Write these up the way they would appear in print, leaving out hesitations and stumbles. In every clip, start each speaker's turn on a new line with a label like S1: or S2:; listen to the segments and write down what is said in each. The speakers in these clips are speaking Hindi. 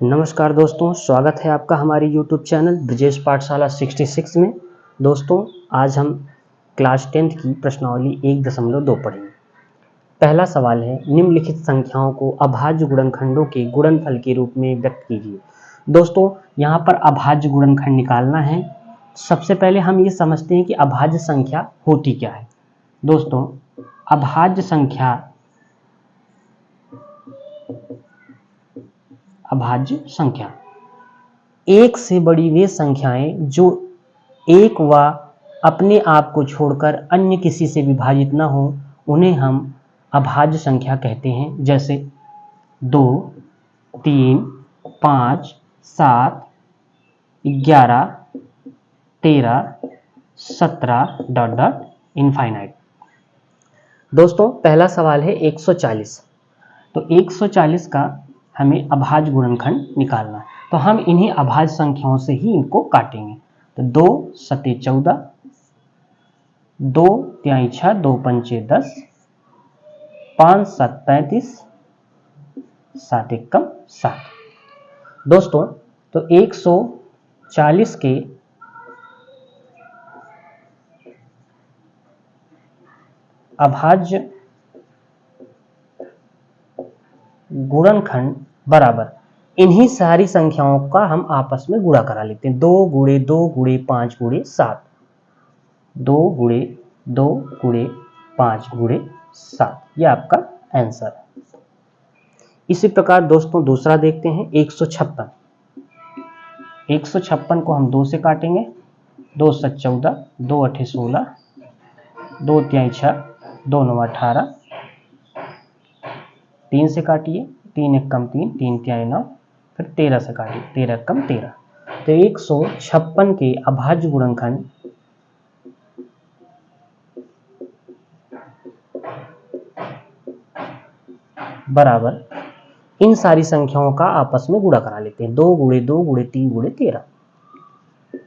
S1: नमस्कार दोस्तों, स्वागत है आपका हमारी YouTube चैनल ब्रजेश पाठशाला 66 में। दोस्तों, आज हम क्लास 10th की प्रश्नावली 1.2 पढ़ेंगे। पहला सवाल है, निम्नलिखित संख्याओं को अभाज्य गुणनखंडों के गुणनफल के रूप में व्यक्त कीजिए। दोस्तों, यहाँ पर अभाज्य गुणनखंड निकालना है। सबसे पहले हम ये समझते हैं कि अभाज्य संख्या होती क्या है। दोस्तों, अभाज्य संख्या एक से बड़ी वे संख्याएं जो एक व अपने आप को छोड़कर अन्य किसी से विभाजित न हो, उन्हें हम अभाज्य संख्या कहते हैं। जैसे 2, 3, 5, 7, 11, 13, 17 ... इनफाइनाइट। दोस्तों, पहला सवाल है 140। तो 140 का हमें अभाज्य गुणनखंड निकालना है, तो हम इन्हीं अभाज्य संख्याओं से ही इनको काटेंगे। तो 2 सते 14, 2 तिहाई 6, 2 पंचे 10, 5 7 35, 7 एकम 7। दोस्तों, तो 140 के अभाज्य गुणनखंड बराबर इन्हीं सारी संख्याओं का हम आपस में गुणा करा लेते हैं। 2 गुणे 2 गुणे 5 गुणे 7, 2 गुणे 2 गुणे 5 गुणे 7, यह आपका आंसर है। इसी प्रकार दोस्तों दूसरा देखते हैं 156। 156 को हम 2 से काटेंगे। 2 7 14, 2 8 16, 2 तिहाई 6, 2 9 18, 3 से काटिए, 3 एकम 3, 3 तिहाई 9, फिर 13 से काटिए, 13 एकम 13। तो 156 के अभाज्य गुणनखंड बराबर इन सारी संख्याओं का आपस में गुणा करा लेते हैं। 2 गुणे 2 गुणे 3 गुणे 13,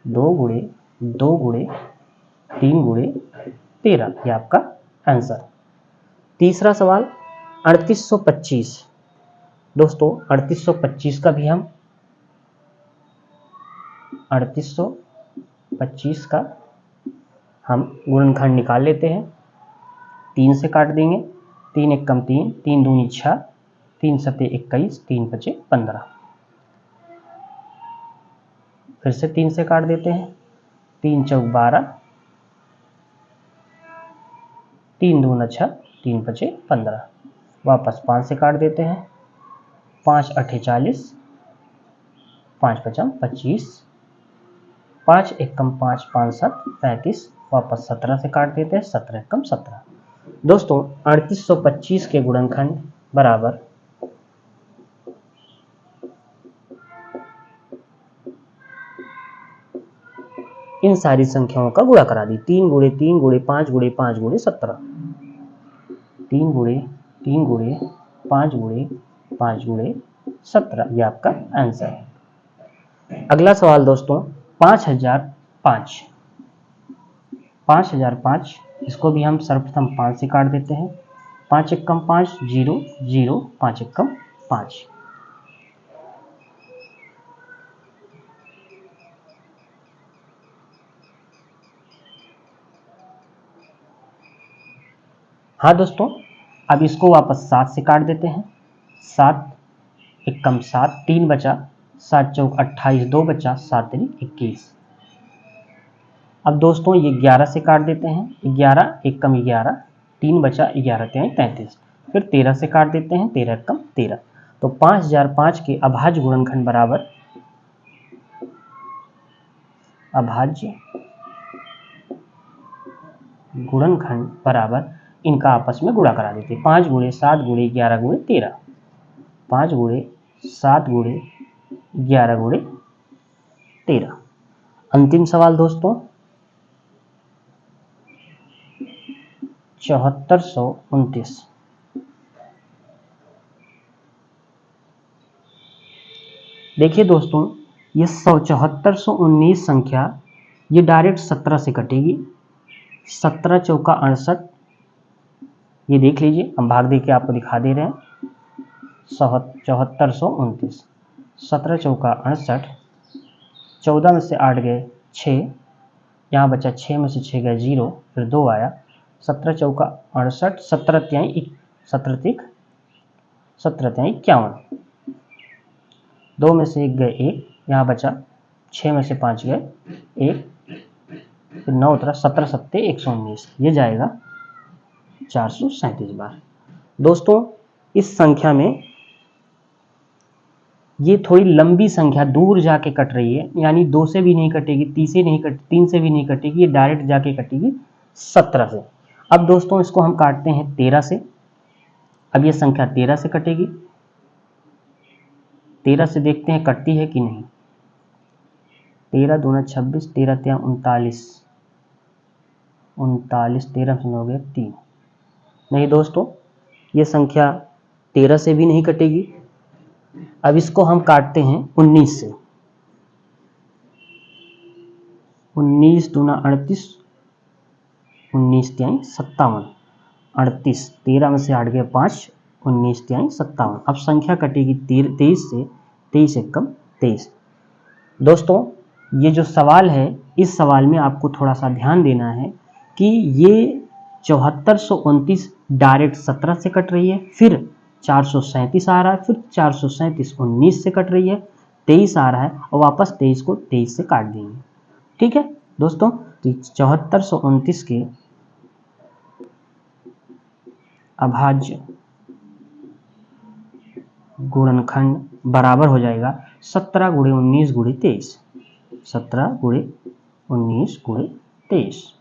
S1: 2 गुणे 2 गुणे 3 गुणे 13, यह आपका आंसर। तीसरा सवाल 3825। दोस्तों, 3825 का भी हम 3825 का हम गुणनखंड निकाल लेते हैं। 3 से काट देंगे, 3 एकम 3, 3 दूनी 6, 3 सते 21, 3 पचे 15। फिर से 3 से काट देते हैं, 3 चौक 12, 3 दूना 6, 3 पचे 15। वापस 5 से काट देते हैं, 5 8 40, 5 पचम 25, 5 एकम 5, 5 7 35। वापस 17 से काट देते हैं, 17 एकम 17। दोस्तों, 3825 के गुणनखंड बराबर इन सारी संख्याओं का गुणा करा दी। 3 गुणे 3 गुणे 5 गुणे 5 गुणे 17, 3 गुणे 3 गुणे 5 गुणे 5 गुणे 17, यह आपका आंसर है। अगला सवाल दोस्तों 5005। 5005, इसको भी हम सर्वप्रथम 5 से काट देते हैं। 5 एकम 5, 0 0, 5 एकम 5। हाँ दोस्तों, अब इसको वापस 7 से काट देते हैं। 7 एकम 7, 3 बचा, 7 चौक 28, 2 बचा, 7 3 21। अब दोस्तों ये 11 से काट देते हैं। 11 एकम 11, 3 बचा, 11 तिहाई 33। फिर 13 से काट देते हैं, 13 एकम 13। तो 5005 के अभाज्य गुणनखंड बराबर अभाज्य गुणनखंड बराबर इनका आपस में गुणा करा देते हैं। 5 गुणे 7 गुणे 11 गुणे 13, 5 गुणे 7 गुणे 11 गुणे 13। अंतिम सवाल दोस्तों 7429। देखिए दोस्तों, ये 7419 संख्या ये डायरेक्ट 17 से कटेगी। 17 चौका 68, ये देख लीजिए, हम भाग दे के आपको दिखा दे रहे हैं। 7429 17 चौका 68, 14 में से 8 गए 6, यहाँ बचा 6 में से 6 गए 0, फिर 2 आया, 17 चौका 68, 17 तिहाई 51, 2 में से 1 गए 1, यहाँ बचा 6 में से 5 गए 1, फिर 9 उतरा, 17 सत्ते 119, ये जाएगा 437 बार। दोस्तों इस संख्या में ये थोड़ी लंबी संख्या दूर जाके कट रही है, यानी 2 से भी नहीं कटेगी, 3 से भी नहीं कटेगी, ये डायरेक्ट जाके कटेगी 17 से। अब दोस्तों इसको हम काटते हैं 13 से। अब ये संख्या 13 से कटेगी, 13 से देखते हैं कटती है कि नहीं। 13 दूना 26, 13 तिया 39, 13 से हो गया 3। नहीं दोस्तों, ये संख्या 13 से भी नहीं कटेगी। अब इसको हम काटते हैं 19 से। 19 दूना 38, 19 तिहाई 57, 38, 13 में से 8 गए 5, 19 तिहाई 57। अब संख्या कटेगी 23 से, 23 एकम 23। दोस्तों ये जो सवाल है, इस सवाल में आपको थोड़ा सा ध्यान देना है कि ये 7429 डायरेक्ट 17 से कट रही है, फिर 437 आ रहा है, फिर 437 19 से कट रही है, 23 आ रहा है और वापस 23 को 23 से काट देंगे। ठीक है दोस्तों, तो 7429 के अभाज्य गुणनखंड बराबर हो जाएगा 17 गुणे 19 गुणे 23, 17 गुणे 19 गुणे 23।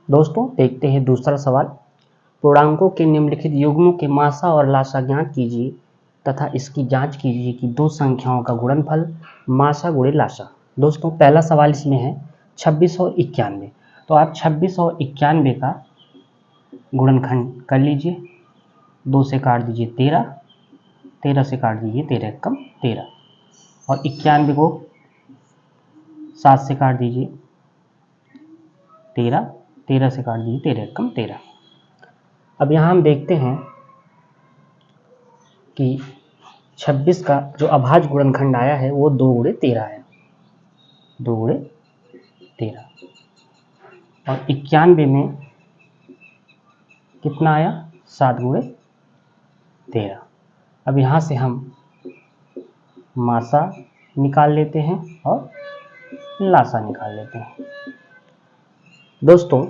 S1: दोस्तों देखते हैं दूसरा सवाल। पूर्णांकों के निम्नलिखित युग्मों के मासा और लासा ज्ञात कीजिए तथा इसकी जांच कीजिए कि दो संख्याओं का गुणनफल मासा गुणे लासा। दोस्तों पहला सवाल इसमें है 26 और 91। तो आप 26 और 91 का गुणनखंड कर लीजिए। 2 से काट दीजिए 13, 13 से काट दीजिए 13 एकम 13, और 91 को 7 से काट दीजिए 13, 13 से काट दीजिए 13 एकम 13। अब यहाँ हम देखते हैं कि 26 का जो अभाज्य गुणनखंड आया है वो 2 गुणे 13 है, 2 गुणे 13, और 91 में कितना आया 7 गुणे 13। अब यहाँ से हम मासा निकाल लेते हैं और लासा निकाल लेते हैं। दोस्तों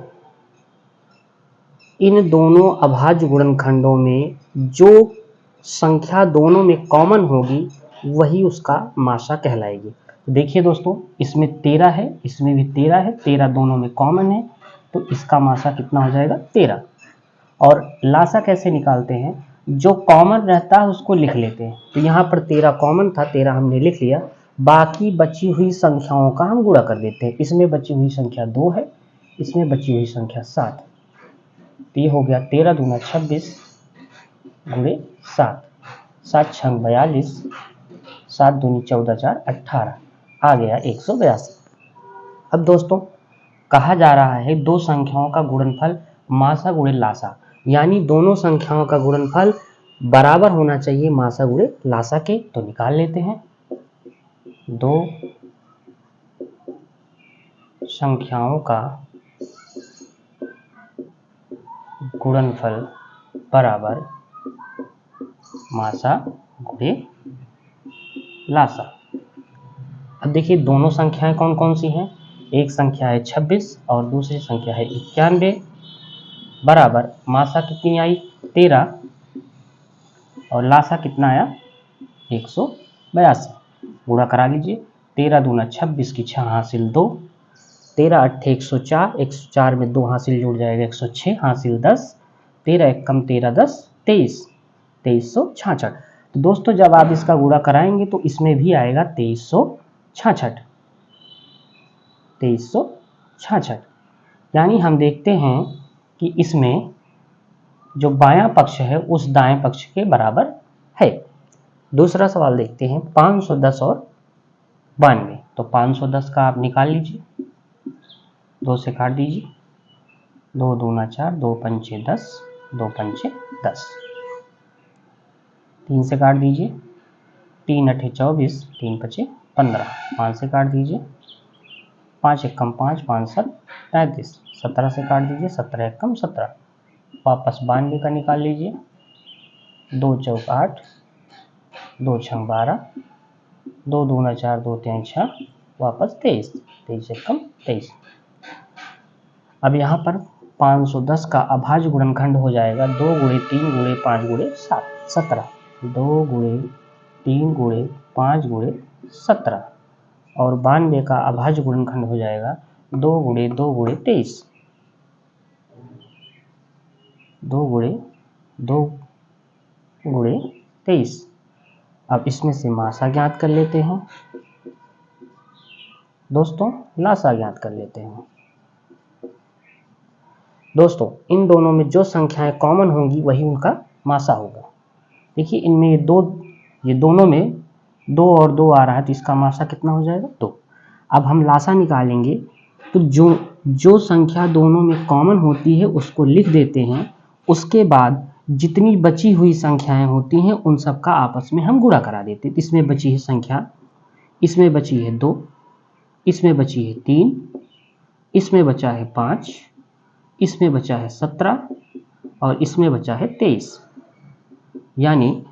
S1: इन दोनों अभाज्य गुणनखंडों में जो संख्या दोनों में कॉमन होगी वही उसका मासा कहलाएगी। देखिए दोस्तों, इसमें 13 है, इसमें भी 13 है, 13 दोनों में कॉमन है, तो इसका मासा कितना हो जाएगा 13। और लासा कैसे निकालते हैं, जो कॉमन रहता है उसको लिख लेते हैं। तो यहाँ पर 13 कॉमन था, 13 हमने लिख लिया, बाकी बची हुई संख्याओं का हम गुणा कर देते हैं। इसमें बची हुई संख्या 2 है, इसमें बची हुई संख्या 7, तो ये हो गया 13 दूना 26 गुणे 7, 7 छंग 42, 7 दूनी 14 4 18, आ गया 182। अब दोस्तों कहा जा रहा है दो संख्याओं का गुणनफल मासा गुणे लासा, यानी दोनों संख्याओं का गुणनफल बराबर होना चाहिए मासा गुणे लासा के। तो निकाल लेते हैं। दो संख्याओं का गुणनफल बराबर मासा गुणे लासा। अब देखिए दोनों संख्याएं कौन कौन सी हैं, एक संख्या है 26 और दूसरी संख्या है 91, बराबर मासा कितनी आई 13 और लासा कितना आया 182। गुणा करा लीजिए। 13 दूना 26 की 6 हासिल 2, 13 अट्ठे 104, 104 में 2 हासिल जुड़ जाएगा 106 हासिल 10, 13 एकम 13 10 23, 2366। तो दोस्तों जब आप इसका गुणा कराएंगे तो इसमें भी आएगा 2366, 2366। यानी हम देखते हैं कि इसमें जो बायां पक्ष है उस दाएं पक्ष के बराबर है। दूसरा सवाल देखते हैं 510 और 92। तो 510 का आप निकाल लीजिए, 2 से काट दीजिए, 2 दूना 4, 2 पंचे 10, 2 पंचे 10, 3 से काट दीजिए, 3 अठे 24, 3 पचे 15, 5 से काट दीजिए, 5 एकम 5, 5 7 35, 17 से काट दीजिए, 17 एकम 17, वापस 92 का निकाल लीजिए, 2 चौक 8, 2 छंग 12, 2 दूना 4, 2 तिहाई 6, वापस 23, 23 एकम 23। अब यहाँ पर 510 का अभाज्य गुणनखंड हो जाएगा 2 गुणे 3 गुणे 5 गुणे 7, 17, 2 गुणे 3 गुणे 5 गुणे 17, और 92 का अभाज्य गुणनखंड हो जाएगा 2 गुणे 2 गुणे 23, 2 गुणे 2 गुणे 23। अब इसमें से मासा ज्ञात कर लेते हैं दोस्तों, लासा ज्ञात कर लेते हैं दोस्तों। इन दोनों में जो संख्याएं कॉमन होंगी वही उनका मासा होगा। देखिए इनमें ये दोनों में 2 और 2 आ रहा है, तो इसका मासा कितना हो जाएगा 2। अब हम लासा निकालेंगे, तो जो संख्या दोनों में कॉमन होती है उसको लिख देते हैं, उसके बाद जितनी बची हुई संख्याएं होती हैं उन सब का आपस में हम गुणा करा देते हैं। इसमें बची है संख्या, इसमें बची है 2, इसमें बची है 3, इसमें बचा है 5, इसमें बचा है 17 और इसमें बचा है 23। यानी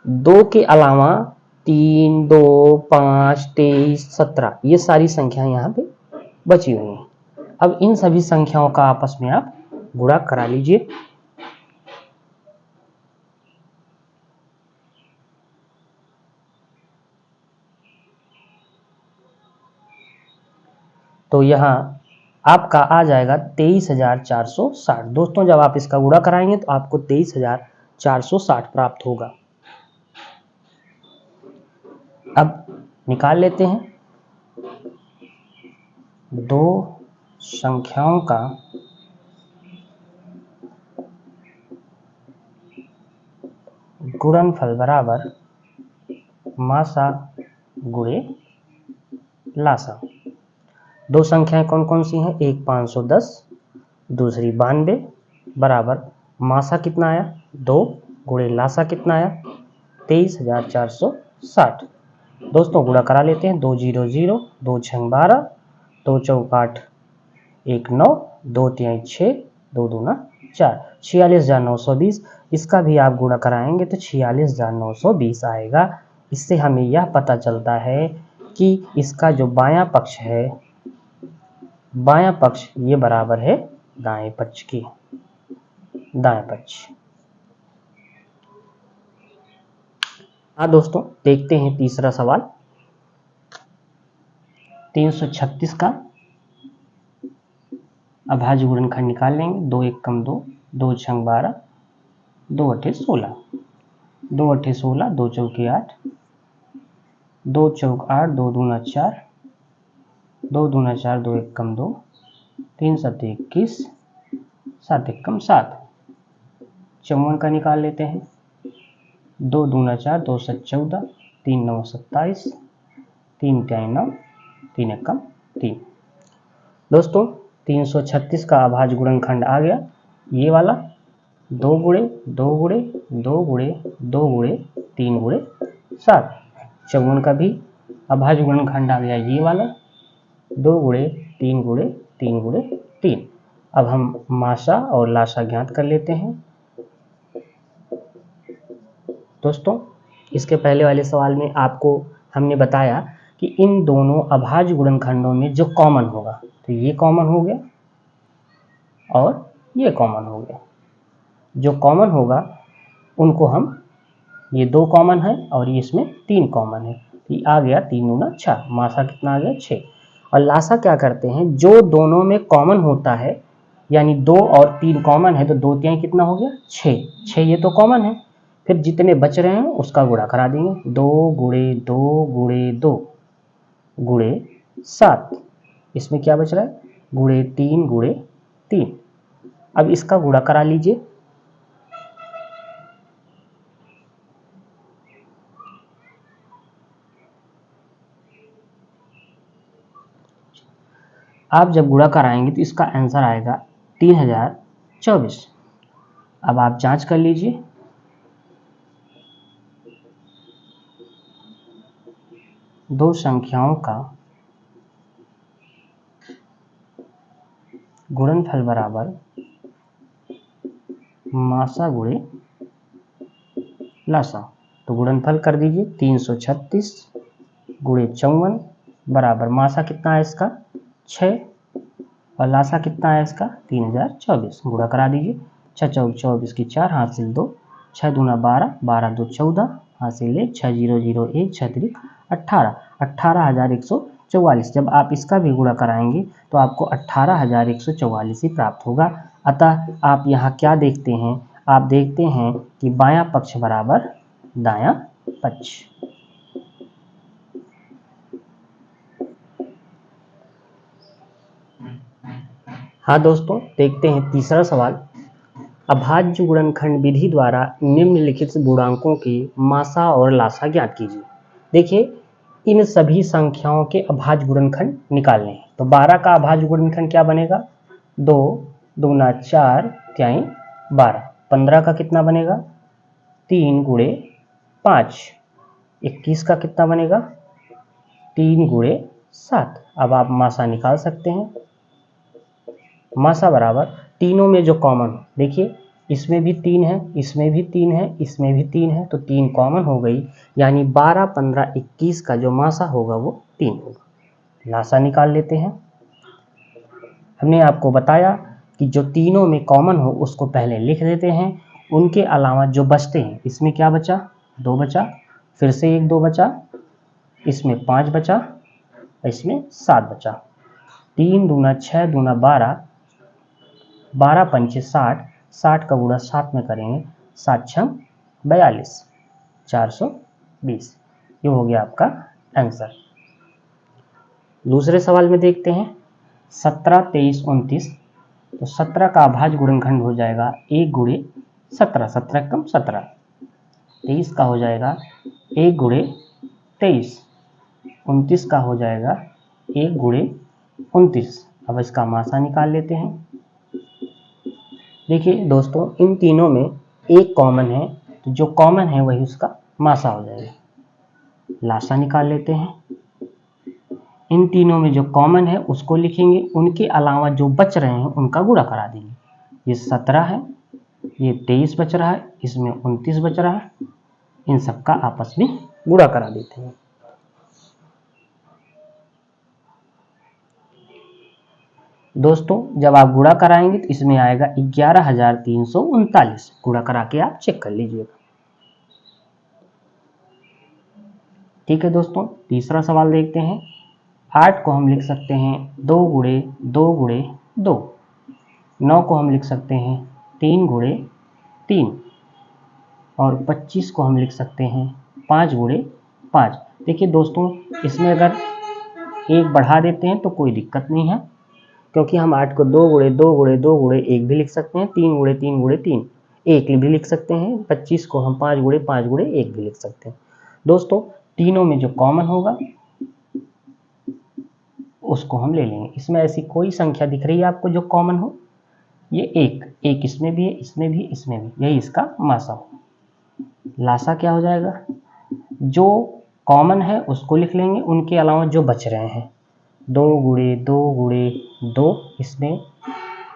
S1: 2 के अलावा 3, 2, 5, 23, 17 ये सारी संख्याएं यहाँ पे बची हुई हैं। अब इन सभी संख्याओं का आपस में आप गुणा करा लीजिए। तो यहाँ आपका आ जाएगा 23,460। दोस्तों जब आप इसका गुणा कराएंगे तो आपको 23,460 प्राप्त होगा। अब निकाल लेते हैं दो संख्याओं का गुणनफल बराबर मासा गुणे लासा। दो संख्याएं कौन कौन सी हैं, एक 510, दूसरी 92, बराबर मासा कितना आया 2 गुणे लासा कितना आया 23,460। दोस्तों गुणा करा लेते हैं, 2 0 0, 2 छंग 12, 2 चौक 8, 1 9, 2 तिहाई 6, 2 दूना 4, 46,920। इसका भी आप गुणा कराएंगे तो 46,920 आएगा। इससे हमें यह पता चलता है कि इसका जो बायां पक्ष है, बायां पक्ष ये बराबर है दाएं पक्ष के, दाएं पक्ष। दोस्तों देखते हैं तीसरा सवाल। 336 का अभाज्य गुणनखंड निकाल लेंगे। 2 एकम 2, 2 छंग 12, 2 अठे 16, 2 अठे 16, 2 चौके 8, 2 चौक 8, 2 दूना 4, 2 दूना 4, 2 एकम 2, 3 सत्ते 21, 7 एकम 7। 54 का निकाल लेते हैं। 2 दूना 4, 2 सत 14, 3 9 27, 3 तिहाई 9, 3 एकम 3। दोस्तों 336 का अभाज्य गुणनखंड आ गया ये वाला, 2 गुणे 2 गुणे 2 गुणे 2 गुणे 3 गुणे 7। 54 का भी अभाज्य गुणनखंड आ गया ये वाला, 2 गुणे 3 गुणे 3 गुणे 3। अब हम मासा और लासा ज्ञात कर लेते हैं। दोस्तों इसके पहले वाले सवाल में आपको हमने बताया कि इन दोनों अभाज्य गुणनखंडों में जो कॉमन होगा, तो ये कॉमन हो गया और ये कॉमन हो गया। जो कॉमन होगा उनको हम, ये 2 कॉमन है और ये इसमें 3 कॉमन है, ये आ गया 3 दूना 6, मासा कितना आ गया 6। और लासा क्या करते हैं, जो दोनों में कॉमन होता है, यानी 2 और 3 कॉमन है तो 2 तिहाई कितना हो गया 6, 6 ये तो कॉमन है, फिर जितने बच रहे हैं उसका गुणा करा देंगे। 2 गुणे 2 गुणे 2 गुणे 7, इसमें क्या बच रहा है गुणे 3 गुणे 3। अब इसका गुणा करा लीजिए। आप जब गुणा कराएंगे तो इसका आंसर आएगा 3024। अब आप जांच कर लीजिए। दो संख्याओं का गुणनफल बराबर मासा गुणे लासा। तो गुणनफल कर दीजिए, 336 गुणे 54 बराबर मासा कितना है इसका 6 और लासा कितना है इसका 3024। गुणा करा दीजिए, 6 चौक 24 की 4 हासिल 2, 6 दूना 12, 12 दो 14 हासिल 1, 6001 6 त्रिक 18, 18,144। जब आप इसका भी गुणा कराएंगे तो आपको 18,144 ही प्राप्त होगा। अतः आप यहाँ क्या देखते हैं, आप देखते हैं कि बायां पक्ष बराबर दायां पक्ष। हाँ दोस्तों, देखते हैं तीसरा सवाल। अभाज्य गुणनखंड विधि द्वारा निम्नलिखित गुणांकों की मासा और लासा ज्ञात कीजिए। देखिए, इन सभी संख्याओं के अभाज्य गुणनखंड निकालने हैं। तो 12 का अभाज्य गुणनखंड क्या बनेगा 2 दूना 4 त्याई 12। 15 का कितना बनेगा 3 गुणे 5। 21 का कितना बनेगा 3 गुणे 7। अब आप मासा निकाल सकते हैं। मासा बराबर तीनों में जो कॉमन, देखिए इसमें भी 3 है, इसमें भी 3 है, इसमें भी 3 है, तो 3 कॉमन हो गई, यानी 12 15 21 का जो मासा होगा वो 3 होगा। लासा निकाल लेते हैं। हमने आपको बताया कि जो तीनों में कॉमन हो उसको पहले लिख देते हैं, उनके अलावा जो बचते हैं, इसमें क्या बचा 2 बचा, फिर से 1 2 बचा, इसमें 5 बचा, इसमें 7 बचा। 3 दूना 6 दूना 12, 12 पंचे 60, 60 का गुणा 7 में करेंगे, 7 छम 42, 420। ये हो गया आपका आंसर। दूसरे सवाल में देखते हैं 17 23 29। तो 17 का अभाज्य गुणनखंड हो जाएगा 1 गुणे 17, 17 कम 17। 23 का हो जाएगा 1 गुणे 23। 29 का हो जाएगा 1 गुणे 29। अब इसका मासा निकाल लेते हैं। देखिए दोस्तों, इन तीनों में एक कॉमन है, तो जो कॉमन है वही उसका मासा हो जाएगा। लासा निकाल लेते हैं। इन तीनों में जो कॉमन है उसको लिखेंगे, उनके अलावा जो बच रहे हैं उनका गुणा करा देंगे। ये 17 है, ये 23 बच रहा है, इसमें 29 बच रहा है, इन सबका आपस में गुणा करा देते हैं। दोस्तों, जब आप गुणा कराएंगे तो इसमें आएगा 11,339। गुणा करा के आप चेक कर लीजिएगा। ठीक है दोस्तों, तीसरा सवाल देखते हैं। 8 को हम लिख सकते हैं 2 गुणे 2 गुणे 2। 9 को हम लिख सकते हैं 3 गुणे 3 और 25 को हम लिख सकते हैं 5 गुणे 5। देखिए दोस्तों, इसमें अगर एक बढ़ा देते हैं तो कोई दिक्कत नहीं है, क्योंकि हम 8 को 2 गुणे 2 गुणे 2 गुणे 1 भी लिख सकते हैं, 3 गुणे 3 गुणे 3 1 भी लिख सकते हैं, 25 को हम 5 गुणे 5 गुणे 1 भी लिख सकते हैं। दोस्तों, तीनों में जो कॉमन होगा उसको हम ले लेंगे। इसमें ऐसी कोई संख्या दिख रही है आपको जो कॉमन हो, ये एक इसमें भी है, इसमें भी, इसमें भी, यही इसका मासा हो। लासा क्या हो जाएगा, जो कॉमन है उसको लिख लेंगे, उनके अलावा जो बच रहे हैं 2 गुणे 2 गुणे 2, इसमें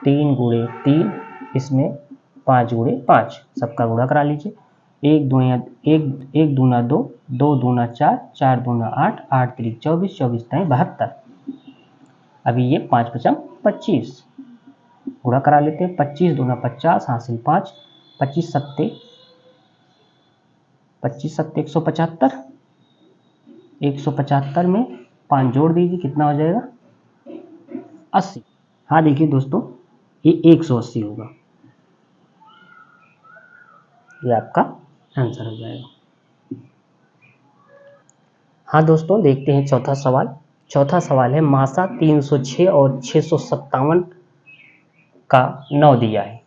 S1: 3 गुणे 3, इसमें 5 गुणे 5, सबका गुणा करा लीजिए। 1 दूना 2, 2 दूना 4, 4 दूना 8, 8 त्रिक 24, 24 ताई 72। अभी ये 5 पचम 25, गुणा करा लेते हैं। 25 दूना 50 हासिल 5, 25 सत्ते 175। 175 में 5 जोड़ दीजिए, कितना हो जाएगा 80। हाँ देखिए दोस्तों, ये 180 होगा, ये आपका आंसर हो जाएगा। हाँ दोस्तों, देखते हैं चौथा सवाल। चौथा सवाल है मासा 306 और 657 का 9 दिया है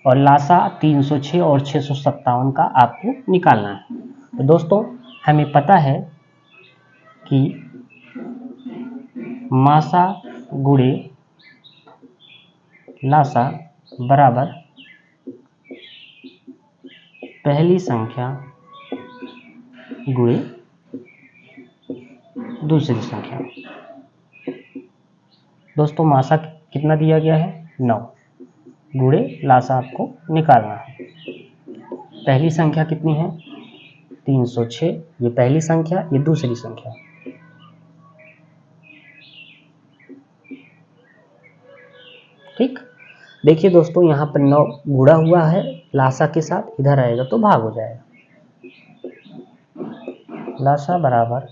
S1: और लासा 306 और 657 का आपको निकालना है। तो दोस्तों, हमें पता है कि मासा गुणे लासा बराबर पहली संख्या गुणे दूसरी संख्या। दोस्तों मासा कितना दिया गया है 9, गुणे लासा आपको निकालना है। पहली संख्या कितनी है 306, ये पहली संख्या, ये दूसरी संख्या। ठीक, देखिए दोस्तों यहाँ पर 9 गुणा हुआ है लासा के साथ, इधर आएगा तो भाग हो जाएगा। लासा बराबर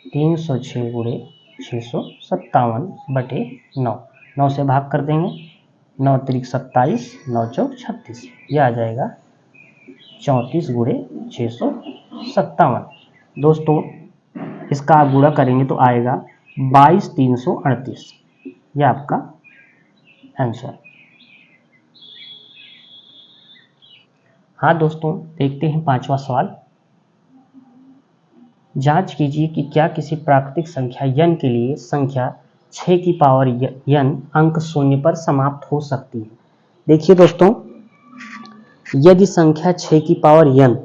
S1: 306 गुणे 657 बटे 9, 9 से भाग कर देंगे, 9 त्रिक 27, 9 चौक 36, यह आ जाएगा 34 गुणे 657। दोस्तों इसका आप गुणा करेंगे तो आएगा 22,338, यह आपका आंसर। हाँ दोस्तों देखते हैं पांचवा सवाल। जांच कीजिए कि क्या किसी प्राकृतिक संख्या n के लिए संख्या 6 की पावर n अंक शून्य पर समाप्त हो सकती है। देखिए दोस्तों, यदि संख्या 6 की पावर n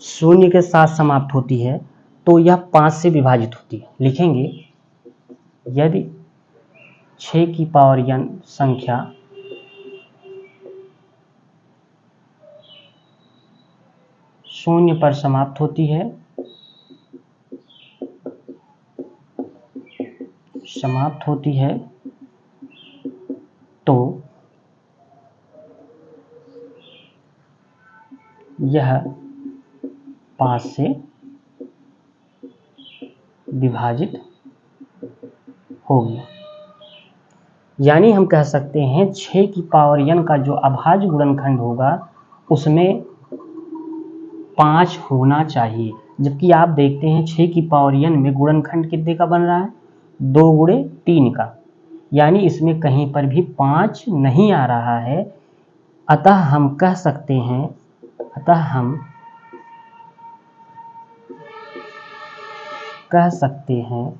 S1: शून्य के साथ समाप्त होती है तो यह 5 से विभाजित होती है। लिखेंगे, यदि 6 की पावर n संख्या शून्य पर समाप्त होती है, तो यह 5 से विभाजित होगी। यानी हम कह सकते हैं 6 की पावर n का जो अभाज्य गुणनखंड होगा उसमें 5 होना चाहिए। जबकि आप देखते हैं 6 की पावर n में गुणनखंड कितने का बन रहा है 2 गुणे 3 का, यानी इसमें कहीं पर भी 5 नहीं आ रहा है। अतः हम कह सकते हैं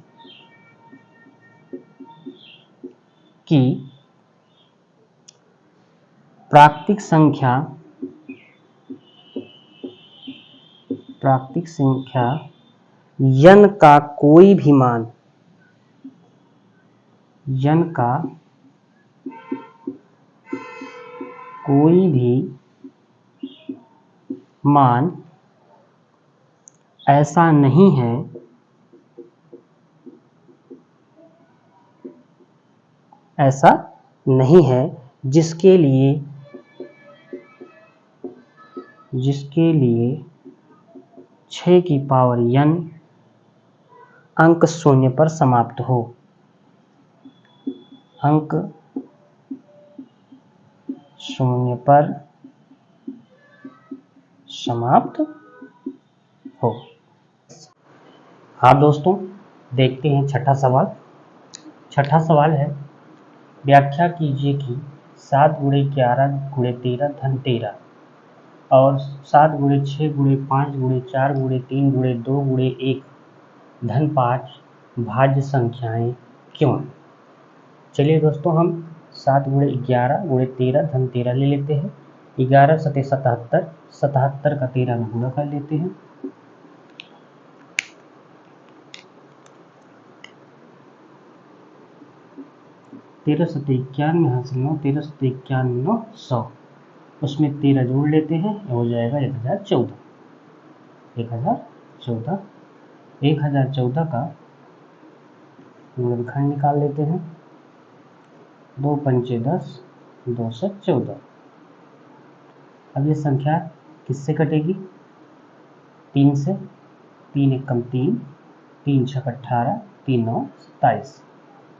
S1: कि प्राकृतिक संख्या n का कोई भी मान ऐसा नहीं है जिसके लिए 6 की पावर n अंक शून्य पर समाप्त हो। अंक शून्य पर समाप्त हो। हाँ दोस्तों देखते हैं छठा सवाल। छठा सवाल है, व्याख्या कीजिए कि 7 गुणे 11 गुणे 13 धन 13 और 7 गुणे 6 गुणे 5 गुणे 4 गुणे 3 गुणे 2 गुणे 1 धन 5 भाज्य संख्याएं क्यों हैं। चलिए दोस्तों हम 7 गुणे 11 गुणे 13 धन 13 ले लेते हैं। 11 सते 77, 77 का 13 में गुणा कर लेते हैं। तेरह सते 91 हासिल 9, 13 सते 91 9 100, उसमें 13 जोड़ लेते हैं, हो जाएगा 1014। 1014 का गुणनखंड निकाल लेते हैं। 2 पंचे 10, 2 से 14। अब ये संख्या किससे कटेगी 3 से, 3 एकम 3, 3 छक 18, 3 9 27।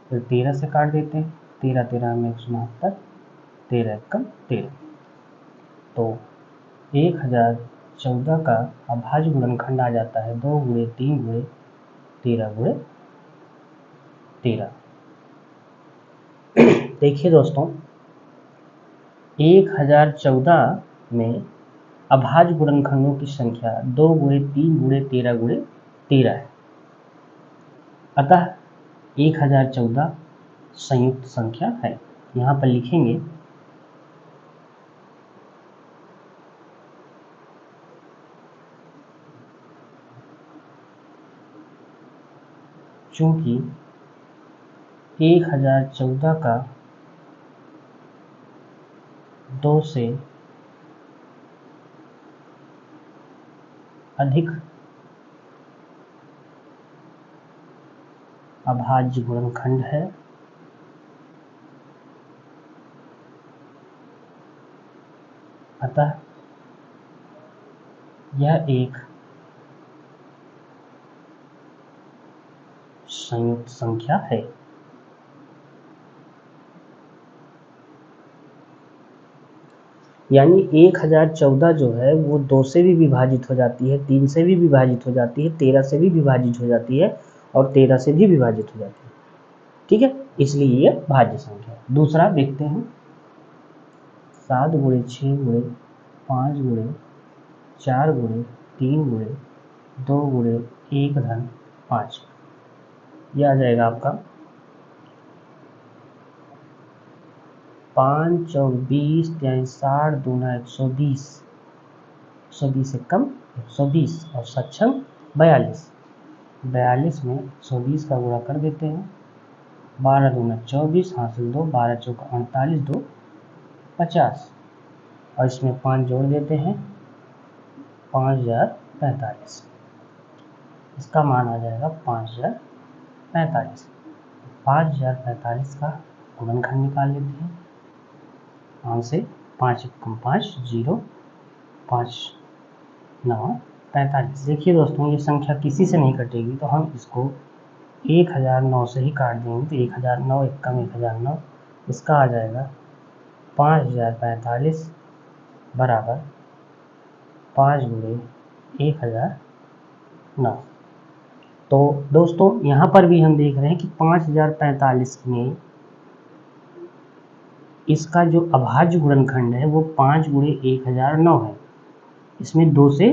S1: फिर 13 से काट देते हैं, 13 13 में 169, 13 एकम 13। तो 1014 का अभाज्य गुणनखंड आ जाता है 2 गुणे 3 गुणे 13 गुणे 13। देखिए दोस्तों 1014 में अभाज्य गुणनखंडों की संख्या 2 गुणे 3 गुणे 13 गुणे 13 है। अतः 1014 संयुक्त संख्या है। यहाँ पर लिखेंगे चूंकि 1014 का 2 से अधिक अभाज्य गुणनखंड है, अतः यह एक संयुक्त संख्या है। यानी 1014 जो है वो 2 से भी विभाजित हो जाती है, 3 से भी विभाजित हो जाती है, 13 से भी विभाजित हो जाती है और 13 से भी विभाजित हो जाती है। ठीक है, इसलिए ये भाज्य संख्या है। दूसरा देखते हैं, 7 गुणे 6 गुणे 5 गुणे 4 गुणे 3 गुणे 2 गुणे 1 धन 5, यह आ जाएगा आपका 5 और 20 यानी 60 दूना 120, 120 से कम 120 और सक्षम 42, 42 में 120 का गुणा कर देते हैं, 12 दूना 24 हासिल 2, 12 चौका 48, 2 50 और इसमें 5 जोड़ देते हैं, 5045, इसका मान आ जाएगा 5045। 5045 का गुणनखंड निकाल लेते हैं, 5 से 5 कम 5 0 5 9 45। देखिए दोस्तों, ये संख्या किसी से नहीं कटेगी तो हम इसको 1009 से ही काट देंगे, तो 1009 एक कम 1009, इसका आ जाएगा 5045 बराबर 5 गुणे 1009। तो दोस्तों यहाँ पर भी हम देख रहे हैं कि 5045 में इसका जो अभाज्य गुणनखंड है वो 5 गुणे 1009 है। इसमें 2 से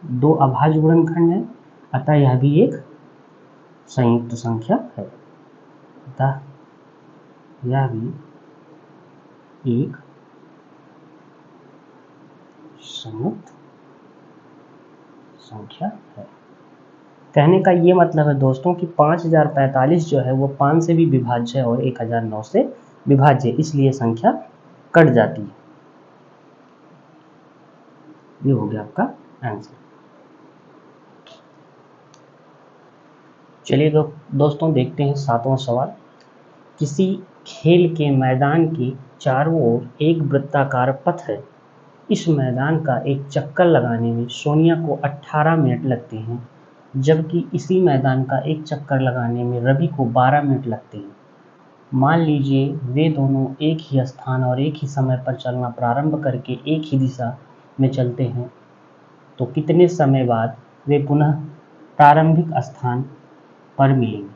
S1: 2 अभाज्य गुणनखंड है, अतः यह भी एक संयुक्त संख्या है, अतः यह भी एक संयुक्त संख्या है। कहने का ये मतलब है दोस्तों कि 5045 जो है वो 5 से भी विभाज्य है और 1009 से विभाज्य, इसलिए संख्या कट जाती है। ये हो गया आपका आंसर। चलिए दोस्तों देखते हैं 7वां सवाल। किसी खेल के मैदान के चारों ओर एक वृत्ताकार पथ है। इस मैदान का एक चक्कर लगाने में सोनिया को 18 मिनट लगते हैं, जबकि इसी मैदान का एक चक्कर लगाने में रवि को 12 मिनट लगते हैं। मान लीजिए वे दोनों एक ही स्थान और एक ही समय पर चलना प्रारंभ करके एक ही दिशा में चलते हैं, तो कितने समय बाद वे पुनः प्रारंभिक स्थान पर मिलेंगे।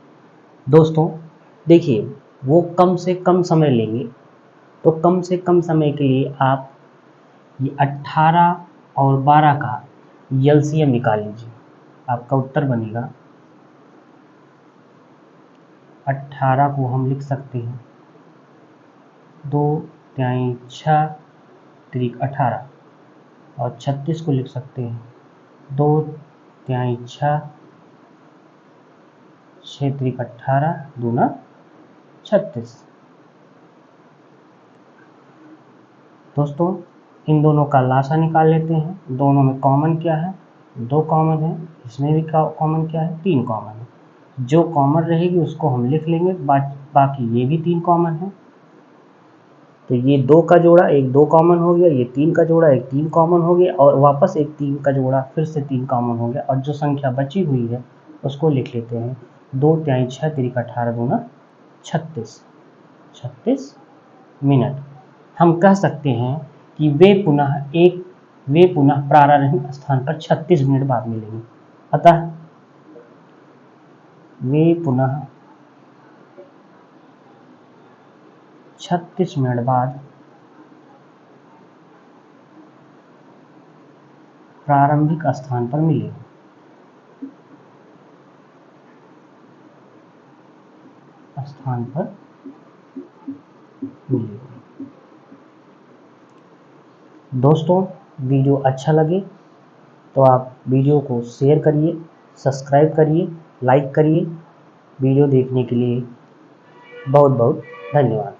S1: दोस्तों देखिए, वो कम से कम समय लेंगे, तो कम से कम समय के लिए आप ये 18 और 12 का एलसीएम निकाल लीजिए। आपका उत्तर बनेगा 18 को हम लिख सकते हैं 2 तिहाई 6 त्रिक 18 और 36 को लिख सकते हैं 2 तिहाई 6 6 त्रिक 18 दूना 36। दोस्तों इन दोनों का लासा निकाल लेते हैं। दोनों में कॉमन क्या है? 2 कॉमन है। इसमें भी कॉमन क्या है? 3 कॉमन है। जो कॉमन रहेगी उसको हम लिख लेंगे, बाकी ये भी 3 कॉमन है। तो ये 2 का जोड़ा एक 2 कॉमन हो गया, ये 3 का जोड़ा एक 3 कॉमन हो गया और वापस एक 3 का जोड़ा फिर से 3 कॉमन हो गया। और जो संख्या बची हुई है उसको लिख लेते हैं 2 तिहाई 6 त्रिक 18 दूना 36 मिनट। हम कह सकते हैं कि वे पुनः प्रारंभिक स्थान पर 36 मिनट बाद मिलेंगे। अतः वे पुनः 36 मिनट बाद प्रारंभिक स्थान पर मिलेंगे। दोस्तों वीडियो अच्छा लगे तो आप वीडियो को शेयर करिए, सब्सक्राइब करिए, लाइक करिए वीडियो देखने के लिए बहुत बहुत धन्यवाद।